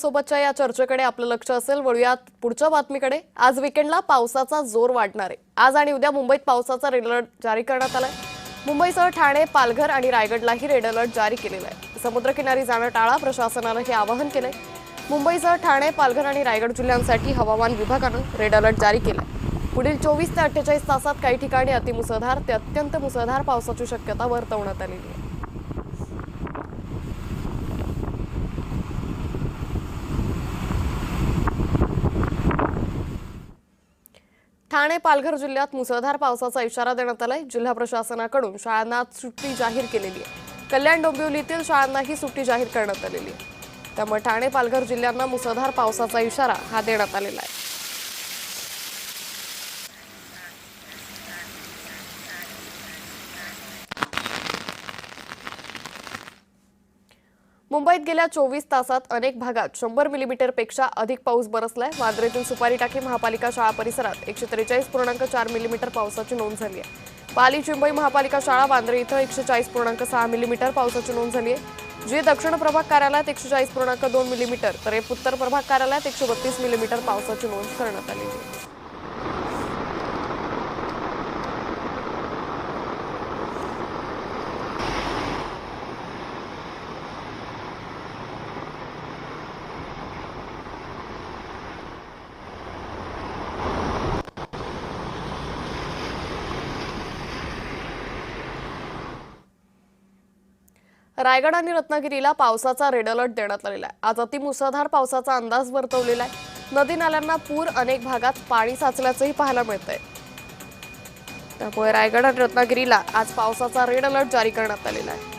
सोबतच्या या चर्चेकडे आपलं लक्ष असेल। वळूयात पुढच्या बातमीकडे। आज वीकेंडला पावसाचा जोर वाढणार आहे। आज आणि उद्या मुंबईत पावसाचा रेड अलर्ट जारी करण्यात आलाय। मुंबईसह ठाणे, पालघर आणि रायगडलाही रेड अलर्ट जारी केलेला आहे। समुद्रकिनारी जाणं टाळा, प्रशासनानं हे आवाहन केलंय। मुंबईसह ठाणे, पालघर आणि रायगड जिल्ह्यांसाठी हवामान विभागानं रेड अलर्ट जारी केलाय। पुढील 24 ते 48 तासात काही ठिकाणी अतिमुसळधार ते अत्यंत मुसळधार पावसाची शक्यता वर्तवण्यात आलेली आहे। ठाणे, पालघर जिल्ह्यात मुसळधार पावसाचा इशारा देण्यात आलाय। जिल्हा प्रशासनाकडून शाळांना सुट्टी जाहीर केलेली आहे। कल्याण डोंबिवलीतील शाळांनाही सुट्टी जाहीर करण्यात आलेली आहे। त्यामुळे ठाणे, पालघर जिल्ह्यांना मुसळधार पावसाचा इशारा हा देण्यात आलेला आहे। मुंबईत गेल्या 24 तासात अनेक भागात 100 मिलीमीटरपेक्षा अधिक पाऊस बरसलाय। वांद्र्यातील सुपारी टाकी महापालिका शाळा परिसरात 143.4 मिलीमीटर पावसाची नोंद झाली आहे। पाली चिंबई महापालिका शाळा वांद्रे इथं 140.6 मिलीमीटर पावसाची नोंद झाली आहे। जी दक्षिण प्रभाग कार्यालयात 140.2 मिलीमीटर तर उत्तर प्रभाग कार्यालयात 132 मिलीमीटर पावसाची नोंद करण्यात आली आहे। रायगड आणि रत्नागिरीला पावसाचा रेड अलर्ट देण्यात आलेला आहे। आज अतिमुसळधार पावसाचा अंदाज वर्तवलेला आहे। नदी नाल्यांना पूर, अनेक भागात पाणी साचल्याचंही पाहायला मिळतंय। त्यामुळे रायगड आणि रत्नागिरीला आज पावसाचा रेड अलर्ट जारी करण्यात आलेला आहे।